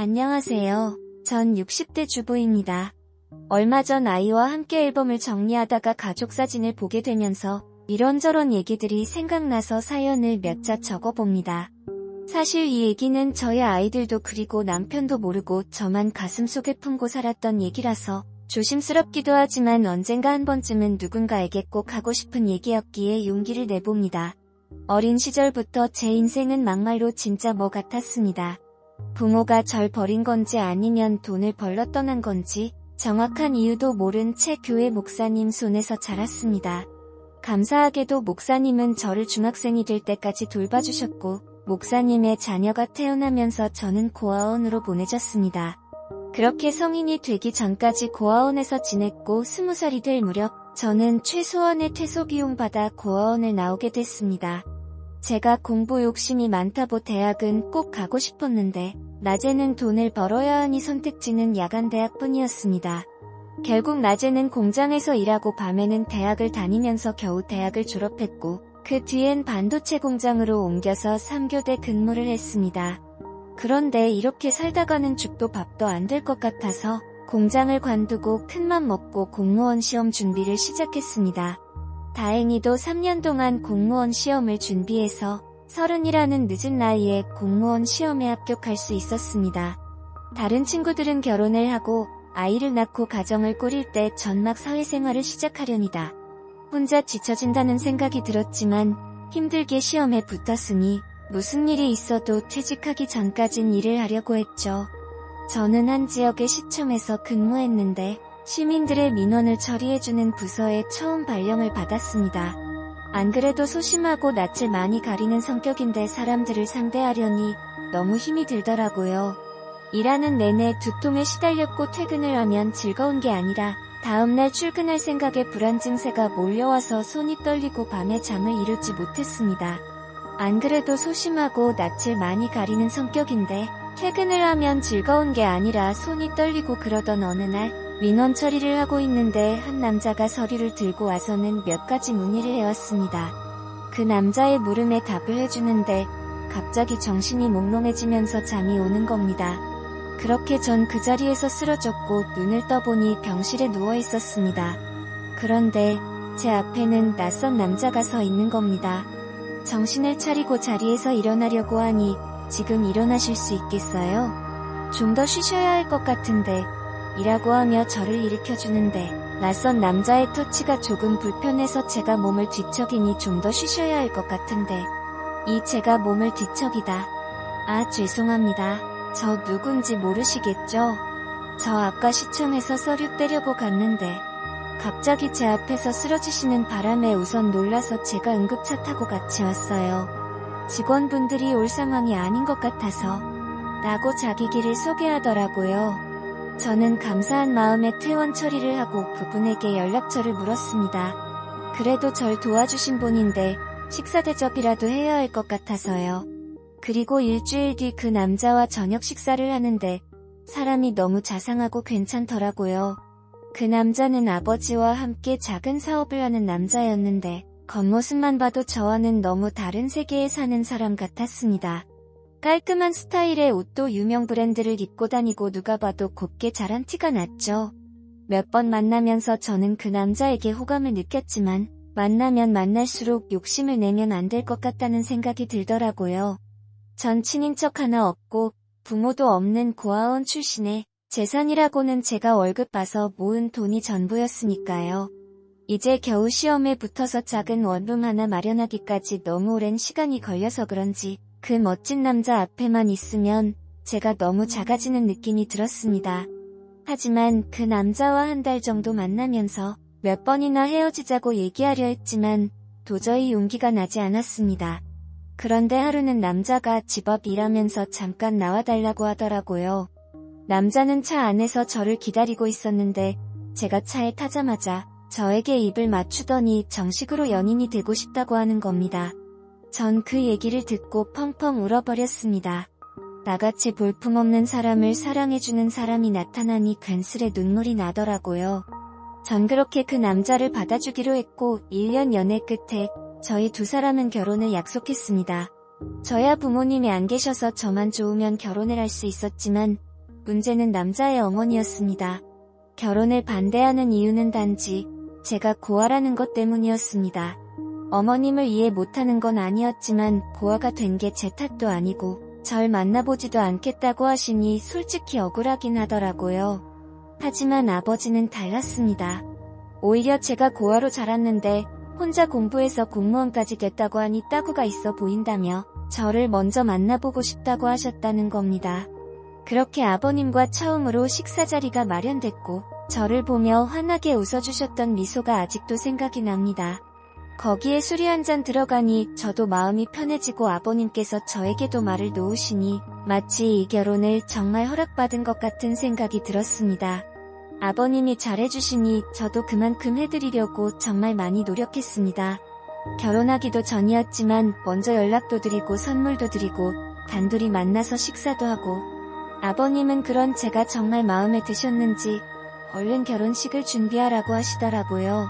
안녕하세요. 전 60대 주부입니다. 얼마 전 아이와 함께 앨범을 정리하다가 가족 사진을 보게 되면서 이런저런 얘기들이 생각나서 사연을 몇 자 적어봅니다. 사실 이 얘기는 저희 아이들도 그리고 남편도 모르고 저만 가슴속에 품고 살았던 얘기라서 조심스럽기도 하지만 언젠가 한 번쯤은 누군가에게 꼭 하고 싶은 얘기였기에 용기를 내봅니다. 어린 시절부터 제 인생은 막말로 진짜 뭐 같았습니다. 부모가 절 버린 건지 아니면 돈을 벌러 떠난 건지 정확한 이유도 모른 채 교회 목사님 손에서 자랐습니다. 감사하게도 목사님은 저를 중학생이 될 때까지 돌봐주셨고 목사님의 자녀가 태어나면서 저는 고아원으로 보내졌습니다. 그렇게 성인이 되기 전까지 고아원에서 지냈고 20살이 될 무렵 저는 최소한의 퇴소 비용 받아 고아원을 나오게 됐습니다. 제가 공부 욕심이 많다고 대학은 꼭 가고 싶었는데 낮에는 돈을 벌어야 하니 선택지는 야간대학뿐이었습니다. 결국 낮에는 공장에서 일하고 밤에는 대학을 다니면서 겨우 대학을 졸업했고 그 뒤엔 반도체 공장으로 옮겨서 3교대 근무를 했습니다. 그런데 이렇게 살다가는 죽도 밥도 안 될 것 같아서 공장을 관두고 큰맘 먹고 공무원 시험 준비를 시작했습니다. 다행히도 3년 동안 공무원 시험을 준비해서 30이라는 늦은 나이에 공무원 시험에 합격할 수 있었습니다. 다른 친구들은 결혼을 하고 아이를 낳고 가정을 꾸릴 때 전막 사회생활을 시작하려니다. 혼자 지쳐진다는 생각이 들었지만 힘들게 시험에 붙었으니 무슨 일이 있어도 퇴직하기 전까진 일을 하려고 했죠. 저는 한 지역의 시청에서 근무했는데 시민들의 민원을 처리해주는 부서에 처음 발령을 받았습니다. 안 그래도 소심하고 낯을 많이 가리는 성격인데 사람들을 상대하려니 너무 힘이 들더라고요. 일하는 내내 두통에 시달렸고 퇴근을 하면 즐거운 게 아니라 다음날 출근할 생각에 불안 증세가 몰려와서 손이 떨리고 밤에 잠을 이루지 못했습니다. 안 그래도 소심하고 낯을 많이 가리는 성격인데 퇴근을 하면 즐거운 게 아니라 손이 떨리고 그러던 어느 날 민원 처리를 하고 있는데 한 남자가 서류를 들고 와서는 몇 가지 문의를 해왔습니다. 그 남자의 물음에 답을 해주는데 갑자기 정신이 몽롱해지면서 잠이 오는 겁니다. 그렇게 전 그 자리에서 쓰러졌고 눈을 떠보니 병실에 누워 있었습니다. 그런데 제 앞에는 낯선 남자가 서 있는 겁니다. 정신을 차리고 자리에서 일어나려고 하니 지금 일어나실 수 있겠어요? 좀 더 쉬셔야 할 것 같은데 이라고 하며 저를 일으켜주는데 낯선 남자의 터치가 조금 불편해서 제가 몸을 뒤척이니 좀 더 쉬셔야 할 것 같은데 제가 몸을 뒤척이다. 아 죄송합니다. 저 누군지 모르시겠죠? 저 아까 시청에서 서류 떼려고 갔는데 갑자기 제 앞에서 쓰러지시는 바람에 우선 놀라서 제가 응급차 타고 같이 왔어요. 직원분들이 올 상황이 아닌 것 같아서 라고 자기 길을 소개하더라고요. 저는 감사한 마음에 퇴원 처리를 하고 그분에게 연락처를 물었습니다. 그래도 절 도와주신 분인데 식사 대접이라도 해야 할 것 같아서요. 그리고 일주일 뒤 그 남자와 저녁 식사를 하는데 사람이 너무 자상하고 괜찮더라고요. 그 남자는 아버지와 함께 작은 사업을 하는 남자였는데 겉모습만 봐도 저와는 너무 다른 세계에 사는 사람 같았습니다. 깔끔한 스타일의 옷도 유명 브랜드를 입고 다니고 누가 봐도 곱게 자란 티가 났죠. 몇 번 만나면서 저는 그 남자에게 호감을 느꼈지만 만나면 만날수록 욕심을 내면 안 될 것 같다는 생각이 들더라고요. 전 친인척 하나 없고 부모도 없는 고아원 출신에 재산이라고는 제가 월급 봐서 모은 돈이 전부였으니까요. 이제 겨우 시험에 붙어서 작은 원룸 하나 마련하기까지 너무 오랜 시간이 걸려서 그런지 그 멋진 남자 앞에만 있으면 제가 너무 작아지는 느낌이 들었습니다. 하지만 그 남자와 한 달 정도 만나면서 몇 번이나 헤어지자고 얘기하려 했지만 도저히 용기가 나지 않았습니다. 그런데 하루는 남자가 집 앞 일하면서 잠깐 나와달라고 하더라고요. 남자는 차 안에서 저를 기다리고 있었는데 제가 차에 타자마자 저에게 입을 맞추더니 정식으로 연인이 되고 싶다고 하는 겁니다. 전 그 얘기를 듣고 펑펑 울어버렸습니다. 나같이 볼품없는 사람을 사랑해주는 사람이 나타나니 괜스레 눈물이 나더라고요. 전 그렇게 그 남자를 받아주기로 했고 1년 연애 끝에 저희 두 사람은 결혼을 약속했습니다. 저야 부모님이 안 계셔서 저만 좋으면 결혼을 할 수 있었지만 문제는 남자의 어머니였습니다. 결혼을 반대하는 이유는 단지 제가 고아라는 것 때문이었습니다. 어머님을 이해 못하는 건 아니었지만 고아가 된 게 제 탓도 아니고 절 만나보지도 않겠다고 하시니 솔직히 억울하긴 하더라고요. 하지만 아버지는 달랐습니다. 오히려 제가 고아로 자랐는데 혼자 공부해서 공무원까지 됐다고 하니 따구가 있어 보인다며 저를 먼저 만나보고 싶다고 하셨다는 겁니다. 그렇게 아버님과 처음으로 식사 자리가 마련됐고 저를 보며 환하게 웃어주셨던 미소가 아직도 생각이 납니다. 거기에 술이 한 잔 들어가니 저도 마음이 편해지고 아버님께서 저에게도 말을 놓으시니 마치 이 결혼을 정말 허락받은 것 같은 생각이 들었습니다. 아버님이 잘해주시니 저도 그만큼 해드리려고 정말 많이 노력했습니다. 결혼하기도 전이었지만 먼저 연락도 드리고 선물도 드리고 단둘이 만나서 식사도 하고 아버님은 그런 제가 정말 마음에 드셨는지 얼른 결혼식을 준비하라고 하시더라고요.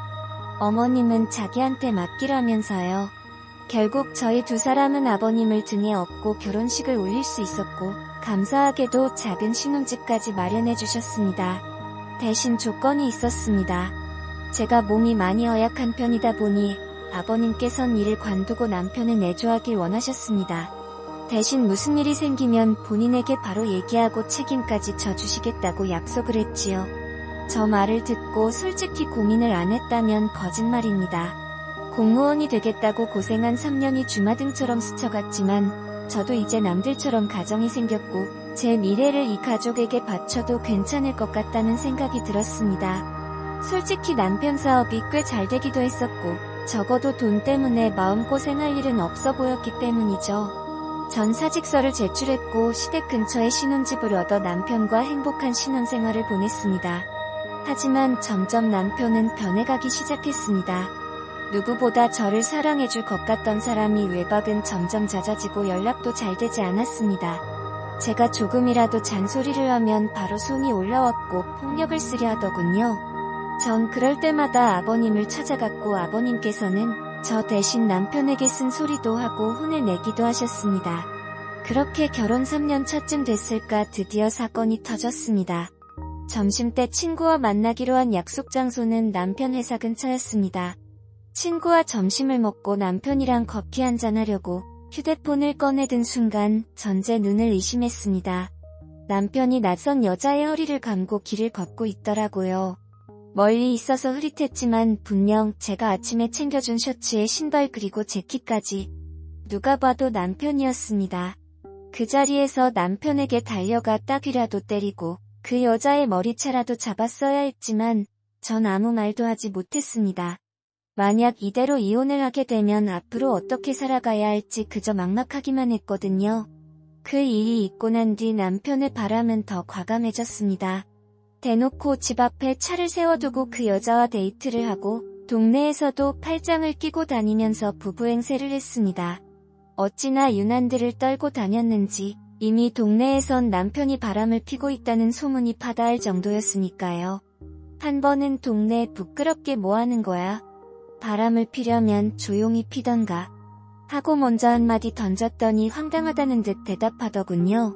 어머님은 자기한테 맡기라면서요. 결국 저희 두 사람은 아버님을 등에 업고 결혼식을 올릴 수 있었고 감사하게도 작은 신혼집까지 마련해 주셨습니다. 대신 조건이 있었습니다. 제가 몸이 많이 허약한 편이다 보니 아버님께선 일을 관두고 남편을 내조하길 원하셨습니다. 대신 무슨 일이 생기면 본인에게 바로 얘기하고 책임까지 져주시겠다고 약속을 했지요. 저 말을 듣고 솔직히 고민을 안 했다면 거짓말입니다. 공무원이 되겠다고 고생한 3년이 주마등처럼 스쳐갔지만 저도 이제 남들처럼 가정이 생겼고 제 미래를 이 가족에게 바쳐도 괜찮을 것 같다는 생각이 들었습니다. 솔직히 남편 사업이 꽤 잘 되기도 했었고 적어도 돈 때문에 마음고생할 일은 없어 보였기 때문이죠. 전 사직서를 제출했고 시댁 근처에 신혼집을 얻어 남편과 행복한 신혼생활을 보냈습니다. 하지만 점점 남편은 변해가기 시작했습니다. 누구보다 저를 사랑해줄 것 같던 사람이 외박은 점점 잦아지고 연락도 잘 되지 않았습니다. 제가 조금이라도 잔소리를 하면 바로 손이 올라왔고 폭력을 쓰려 하더군요. 전 그럴 때마다 아버님을 찾아갔고 아버님께서는 저 대신 남편에게 쓴소리도 하고 혼을 내기도 하셨습니다. 그렇게 결혼 3년 차쯤 됐을까 드디어 사건이 터졌습니다. 점심때 친구와 만나기로 한 약속 장소는 남편 회사 근처였습니다. 친구와 점심을 먹고 남편이랑 커피 한잔 하려고 휴대폰을 꺼내든 순간 전 제 눈을 의심했습니다. 남편이 낯선 여자의 허리를 감고 길을 걷고 있더라고요. 멀리 있어서 흐릿했지만 분명 제가 아침에 챙겨준 셔츠에 신발 그리고 재킷까지 누가 봐도 남편이었습니다. 그 자리에서 남편에게 달려가 따귀라도 때리고 그 여자의 머리채라도 잡았어야 했지만 전 아무 말도 하지 못했습니다. 만약 이대로 이혼을 하게 되면 앞으로 어떻게 살아가야 할지 그저 막막하기만 했거든요. 그 일이 있고 난 뒤 남편의 바람은 더 과감해졌습니다. 대놓고 집 앞에 차를 세워두고 그 여자와 데이트를 하고 동네에서도 팔짱을 끼고 다니면서 부부 행세를 했습니다. 어찌나 유난들을 떨고 다녔는지 이미 동네에선 남편이 바람을 피고 있다는 소문이 파다할 정도였으니까요. 한 번은 동네에 부끄럽게 뭐하는 거야? 바람을 피려면 조용히 피던가 하고 먼저 한마디 던졌더니 황당하다는 듯 대답하더군요.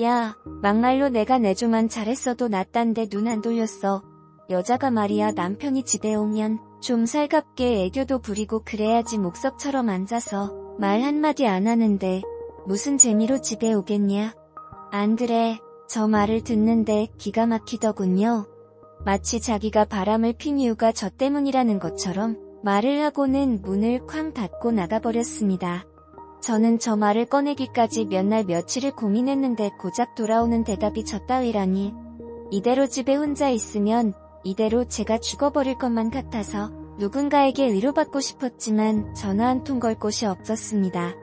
야, 막말로 내가 내조만 잘했어도 낫단데 눈 안 돌렸어. 여자가 말이야 남편이 집에 오면 좀 살갑게 애교도 부리고 그래야지 목석처럼 앉아서 말 한마디 안 하는데 무슨 재미로 집에 오겠냐? 안 그래. 저 말을 듣는데 기가 막히더군요. 마치 자기가 바람을 핀 이유가 저 때문이라는 것처럼 말을 하고는 문을 쾅 닫고 나가버렸습니다. 저는 저 말을 꺼내기까지 몇 날 며칠을 고민했는데 고작 돌아오는 대답이 저 따위라니. 이대로 집에 혼자 있으면 이대로 제가 죽어버릴 것만 같아서 누군가에게 위로받고 싶었지만 전화 한 통 걸 곳이 없었습니다.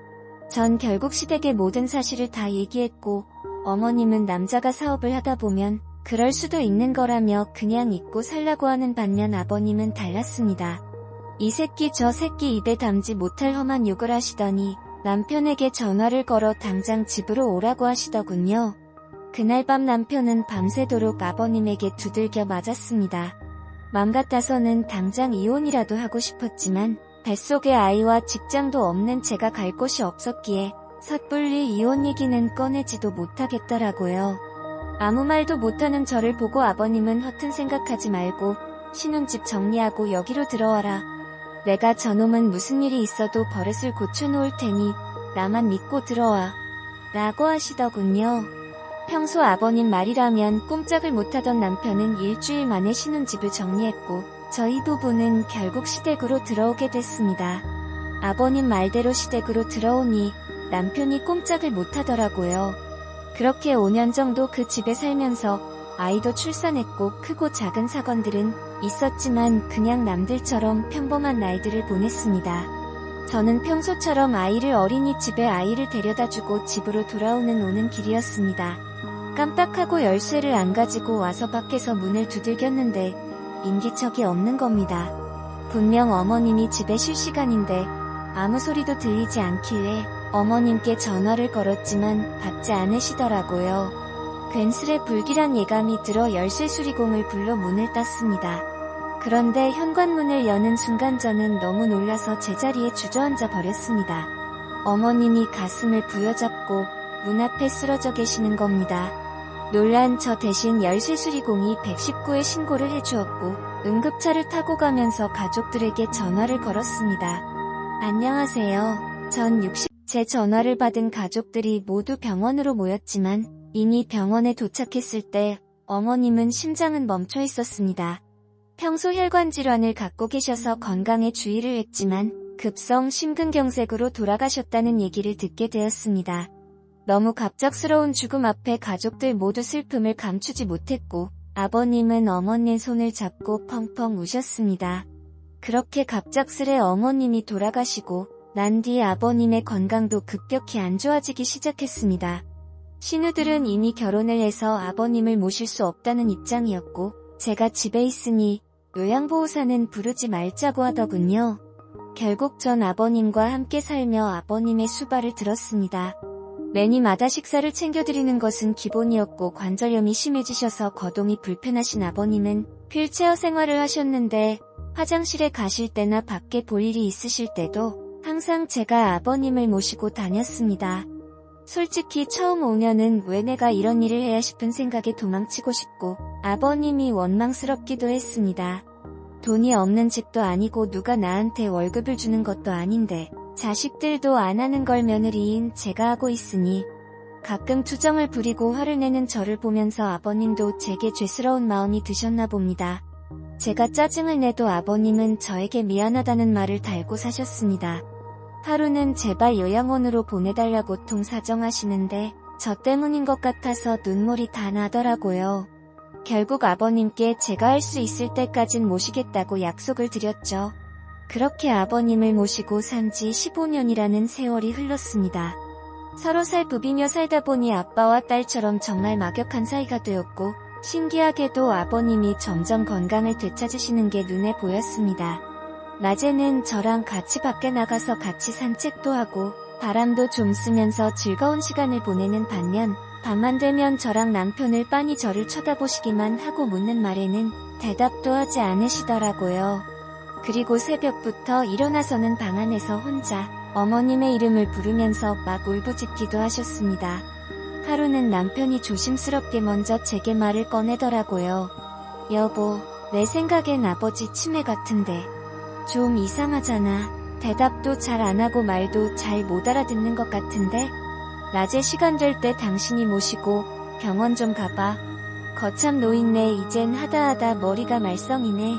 전 결국 시댁에 모든 사실을 다 얘기했고 어머님은 남자가 사업을 하다 보면 그럴 수도 있는 거라며 그냥 잊고 살라고 하는 반면 아버님은 달랐습니다. 이 새끼 저 새끼 입에 담지 못할 험한 욕을 하시더니 남편에게 전화를 걸어 당장 집으로 오라고 하시더군요. 그날 밤 남편은 밤새도록 아버님에게 두들겨 맞았습니다. 맘 같아서는 당장 이혼이라도 하고 싶었지만 뱃속에 아이와 직장도 없는 제가 갈 곳이 없었기에 섣불리 이혼 얘기는 꺼내지도 못하겠더라고요. 아무 말도 못하는 저를 보고 아버님은 허튼 생각하지 말고 신혼집 정리하고 여기로 들어와라. 내가 저놈은 무슨 일이 있어도 버릇을 고쳐놓을 테니 나만 믿고 들어와. 라고 하시더군요. 평소 아버님 말이라면 꼼짝을 못하던 남편은 일주일 만에 신혼집을 정리했고 저희 부부는 결국 시댁으로 들어오게 됐습니다. 아버님 말대로 시댁으로 들어오니 남편이 꼼짝을 못하더라고요. 그렇게 5년 정도 그 집에 살면서 아이도 출산했고 크고 작은 사건들은 있었지만 그냥 남들처럼 평범한 날들을 보냈습니다. 저는 평소처럼 아이를 어린이집에 아이를 데려다주고 집으로 돌아오는 오는 길이었습니다. 깜빡하고 열쇠를 안 가지고 와서 밖에서 문을 두들겼는데 인기척이 없는 겁니다. 분명 어머님이 집에 쉴 시간인데 아무 소리도 들리지 않길래 어머님께 전화를 걸었지만 받지 않으시더라고요. 괜스레 불길한 예감이 들어 열쇠 수리공을 불러 문을 땄습니다. 그런데 현관문을 여는 순간 저는 너무 놀라서 제자리에 주저앉아 버렸습니다. 어머님이 가슴을 부여잡고 문 앞에 쓰러져 계시는 겁니다. 놀란 저 대신 열쇠 수리공이 119에 신고를 해주었고 응급차를 타고 가면서 가족들에게 전화를 걸었습니다. 안녕하세요. 전 60제 전화를 받은 가족들이 모두 병원으로 모였지만 이미 병원에 도착했을 때 어머님은 심장은 멈춰 있었습니다. 평소 혈관 질환을 갖고 계셔서 건강에 주의를 했지만 급성 심근경색으로 돌아가셨다는 얘기를 듣게 되었습니다. 너무 갑작스러운 죽음 앞에 가족들 모두 슬픔을 감추지 못했고 아버님은 어머니의 손을 잡고 펑펑 우셨습니다. 그렇게 갑작스레 어머님이 돌아가시고 난 뒤 아버님의 건강도 급격히 안 좋아지기 시작했습니다. 신우들은 이미 결혼을 해서 아버님을 모실 수 없다는 입장이었고 제가 집에 있으니 요양보호사는 부르지 말자고 하더군요. 결국 전 아버님과 함께 살며 아버님의 수발을 들었습니다. 매니마다 식사를 챙겨드리는 것은 기본이었고 관절염이 심해지셔서 거동이 불편하신 아버님은 휠체어 생활을 하셨는데 화장실에 가실 때나 밖에 볼 일이 있으실 때도 항상 제가 아버님을 모시고 다녔습니다. 솔직히 처음 5년은 왜 내가 이런 일을 해야 싶은 생각에 도망치고 싶고 아버님이 원망스럽기도 했습니다. 돈이 없는 집도 아니고 누가 나한테 월급을 주는 것도 아닌데 자식들도 안 하는 걸 며느리인 제가 하고 있으니 가끔 투정을 부리고 화를 내는 저를 보면서 아버님도 제게 죄스러운 마음이 드셨나 봅니다. 제가 짜증을 내도 아버님은 저에게 미안하다는 말을 달고 사셨습니다. 하루는 제발 요양원으로 보내달라고 통사정하시는데 저 때문인 것 같아서 눈물이 다 나더라고요. 결국 아버님께 제가 할 수 있을 때까진 모시겠다고 약속을 드렸죠. 그렇게 아버님을 모시고 산 지 15년이라는 세월이 흘렀습니다. 서로 살부비며 살다 보니 아빠와 딸처럼 정말 막역한 사이가 되었고 신기하게도 아버님이 점점 건강을 되찾으시는 게 눈에 보였습니다. 낮에는 저랑 같이 밖에 나가서 같이 산책도 하고 바람도 좀 쐬면서 즐거운 시간을 보내는 반면 밤만 되면 저랑 남편을 빤히 저를 쳐다보시기만 하고 묻는 말에는 대답도 하지 않으시더라고요. 그리고 새벽부터 일어나서는 방 안에서 혼자 어머님의 이름을 부르면서 막 울부짖기도 하셨습니다. 하루는 남편이 조심스럽게 먼저 제게 말을 꺼내더라고요. 여보, 내 생각엔 아버지 치매 같은데 좀 이상하잖아. 대답도 잘 안 하고 말도 잘 못 알아듣는 것 같은데? 낮에 시간 될 때 당신이 모시고 병원 좀 가봐. 거참 노인네 이젠 하다하다 머리가 말썽이네.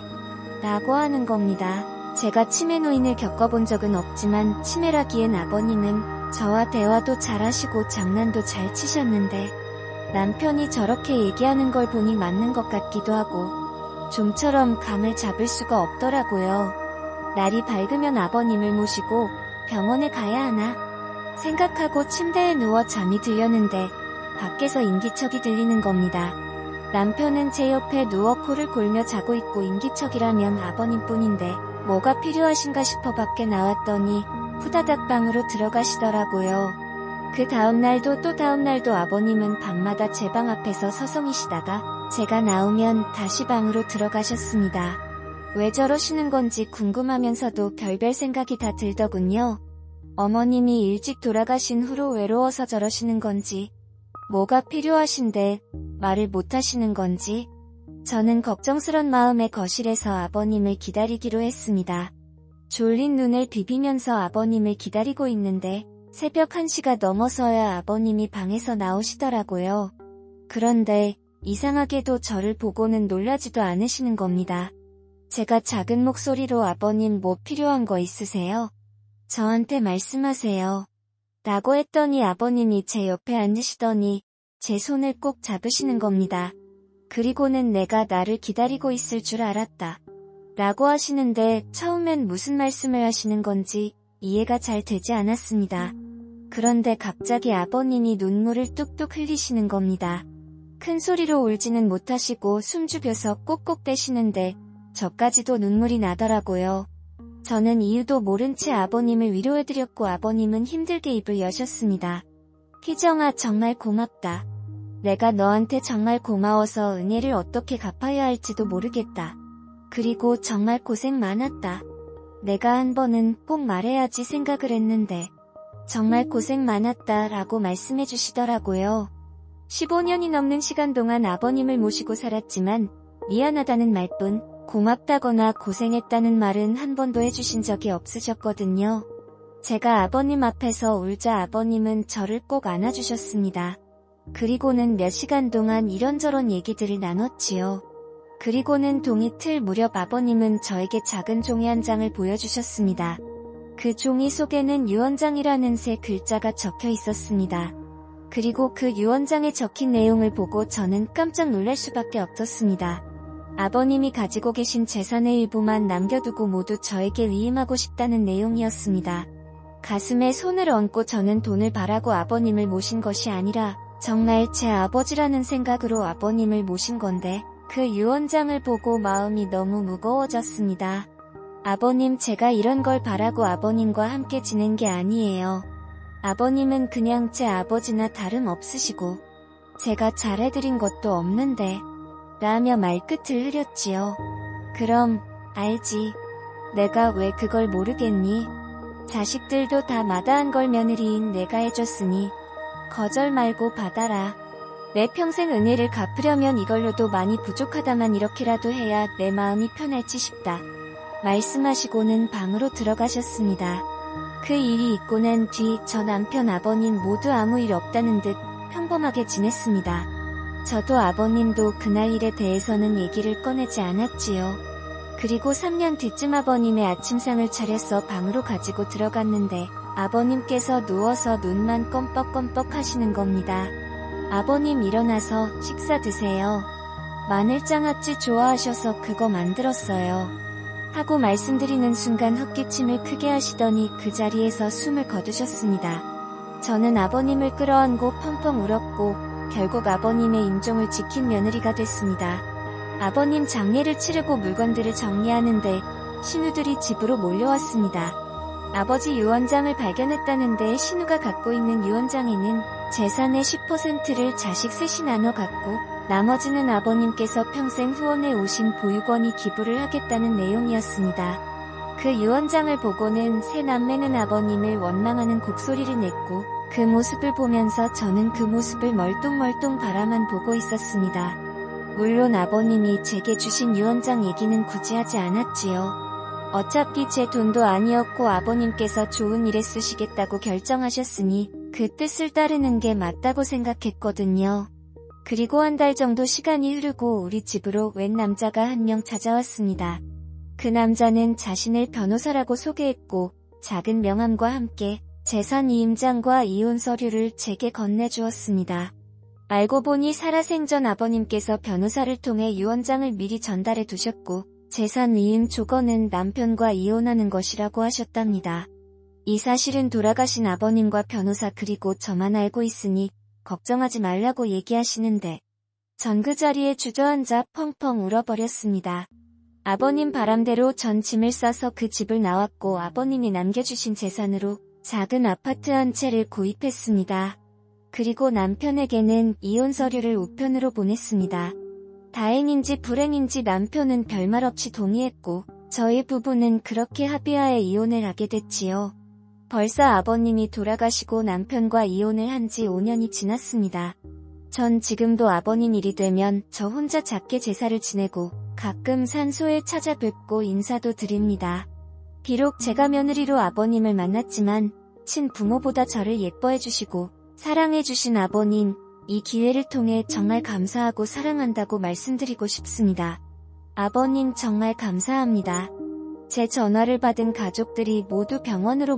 라고 하는 겁니다. 제가 치매 노인을 겪어본 적은 없지만 치매라기엔 아버님은 저와 대화도 잘하시고 장난도 잘 치셨는데 남편이 저렇게 얘기하는 걸 보니 맞는 것 같기도 하고 좀처럼 감을 잡을 수가 없더라고요. 날이 밝으면 아버님을 모시고 병원에 가야 하나 생각하고 침대에 누워 잠이 들려는데 밖에서 인기척이 들리는 겁니다. 남편은 제 옆에 누워 코를 골며 자고 있고 인기척이라면 아버님뿐인데 뭐가 필요하신가 싶어 밖에 나왔더니 후다닥 방으로 들어가시더라고요. 그 다음날도 또 다음날도 아버님은 밤마다 제 방 앞에서 서성이시다가 제가 나오면 다시 방으로 들어가셨습니다. 왜 저러시는 건지 궁금하면서도 별별 생각이 다 들더군요. 어머님이 일찍 돌아가신 후로 외로워서 저러시는 건지 뭐가 필요하신데 말을 못하시는 건지 저는 걱정스런 마음에 거실에서 아버님을 기다리기로 했습니다. 졸린 눈을 비비면서 아버님을 기다리고 있는데 새벽 1시가 넘어서야 아버님이 방에서 나오시더라고요. 그런데 이상하게도 저를 보고는 놀라지도 않으시는 겁니다. 제가 작은 목소리로 아버님 뭐 필요한 거 있으세요? 저한테 말씀하세요. 라고 했더니 아버님이 제 옆에 앉으시더니 제 손을 꼭 잡으시는 겁니다. 그리고는 내가 나를 기다리고 있을 줄 알았다. 라고 하시는데 처음엔 무슨 말씀을 하시는 건지 이해가 잘 되지 않았습니다. 그런데 갑자기 아버님이 눈물을 뚝뚝 흘리시는 겁니다. 큰 소리로 울지는 못하시고 숨죽여서 꼭꼭대시는데 저까지도 눈물이 나더라고요. 저는 이유도 모른 채 아버님을 위로해드렸고 아버님은 힘들게 입을 여셨습니다. 희정아 정말 고맙다. 내가 너한테 정말 고마워서 은혜를 어떻게 갚아야 할지도 모르겠다. 그리고 정말 고생 많았다. 내가 한 번은 꼭 말해야지 생각을 했는데 정말 고생 많았다 라고 말씀해 주시더라고요. 15년이 넘는 시간 동안 아버님을 모시고 살았지만 미안하다는 말뿐 고맙다거나 고생했다는 말은 한 번도 해주신 적이 없으셨거든요. 제가 아버님 앞에서 울자 아버님은 저를 꼭 안아주셨습니다. 그리고는 몇 시간 동안 이런저런 얘기들을 나눴지요. 그리고는 동이 틀 무렵 아버님은 저에게 작은 종이 한 장을 보여주셨습니다. 그 종이 속에는 유언장이라는 세 글자가 적혀 있었습니다. 그리고 그 유언장에 적힌 내용을 보고 저는 깜짝 놀랄 수밖에 없었습니다. 아버님이 가지고 계신 재산의 일부만 남겨두고 모두 저에게 위임하고 싶다는 내용이었습니다. 가슴에 손을 얹고 저는 돈을 바라고 아버님을 모신 것이 아니라 정말 제 아버지라는 생각으로 아버님을 모신 건데 그 유언장을 보고 마음이 너무 무거워졌습니다. 아버님 제가 이런 걸 바라고 아버님과 함께 지낸 게 아니에요. 아버님은 그냥 제 아버지나 다름없으시고 제가 잘해드린 것도 없는데 라며 말끝을 흐렸지요. 그럼 알지. 내가 왜 그걸 모르겠니? 자식들도 다 마다한 걸 며느리인 내가 해줬으니 거절 말고 받아라. 내 평생 은혜를 갚으려면 이걸로도 많이 부족하다만 이렇게라도 해야 내 마음이 편할지 싶다. 말씀하시고는 방으로 들어가셨습니다. 그 일이 있고 난 뒤 저 남편 아버님 모두 아무 일 없다는 듯 평범하게 지냈습니다. 저도 아버님도 그날 일에 대해서는 얘기를 꺼내지 않았지요. 그리고 3년 뒤쯤 아버님의 아침상을 차려서 방으로 가지고 들어갔는데 아버님께서 누워서 눈만 껌뻑껌뻑 하시는 겁니다. 아버님 일어나서 식사 드세요. 마늘장아찌 좋아하셔서 그거 만들었어요. 하고 말씀드리는 순간 헛기침을 크게 하시더니 그 자리에서 숨을 거두셨습니다. 저는 아버님을 끌어안고 펑펑 울었고 결국 아버님의 임종을 지킨 며느리가 됐습니다. 아버님 장례를 치르고 물건들을 정리하는데 신우들이 집으로 몰려왔습니다. 아버지 유언장을 발견했다는데 신우가 갖고 있는 유언장에는 재산의 10%를 자식 셋이 나눠 갖고 나머지는 아버님께서 평생 후원해 오신 보육원이 기부를 하겠다는 내용이었습니다. 그 유언장을 보고는 세 남매는 아버님을 원망하는 곡소리를 냈고 그 모습을 보면서 저는 그 모습을 멀뚱멀뚱 바라만 보고 있었습니다. 물론 아버님이 제게 주신 유언장 얘기는 굳이 하지 않았지요. 어차피 제 돈도 아니었고 아버님께서 좋은 일에 쓰시겠다고 결정하셨으니 그 뜻을 따르는 게 맞다고 생각했거든요. 그리고 한 달 정도 시간이 흐르고 우리 집으로 웬 남자가 한 명 찾아왔습니다. 그 남자는 자신을 변호사라고 소개했고 작은 명함과 함께 재산 이임장과 이혼 서류를 제게 건네주었습니다. 알고 보니 살아생전 아버님께서 변호사를 통해 유언장을 미리 전달해 두셨고 재산 이임 조건은 남편과 이혼하는 것이라고 하셨답니다. 이 사실은 돌아가신 아버님과 변호사 그리고 저만 알고 있으니 걱정하지 말라고 얘기하시는데 전 그 자리에 주저앉아 펑펑 울어버렸습니다. 아버님 바람대로 전 짐을 싸서 그 집을 나왔고 아버님이 남겨주신 재산으로 작은 아파트 한 채를 구입했습니다. 그리고 남편에게는 이혼 서류를 우편으로 보냈습니다. 다행인지 불행인지 남편은 별말 없이 동의했고 저희 부부는 그렇게 합의하에 이혼을 하게 됐지요. 벌써 아버님이 돌아가시고 남편과 이혼을 한 지 5년이 지났습니다. 전 지금도 아버님 일이 되면 저 혼자 작게 제사를 지내고 가끔 산소에 찾아뵙고 인사도 드립니다. 비록 제가 며느리로 아버님을 만났지만 친부모보다 저를 예뻐해주시고 사랑해주신 아버님, 이 기회를 통해 정말 감사하고 사랑한다고 말씀드리고 싶습니다. 아버님 정말 감사합니다. 제 전화를 받은 가족들이 모두 병원으로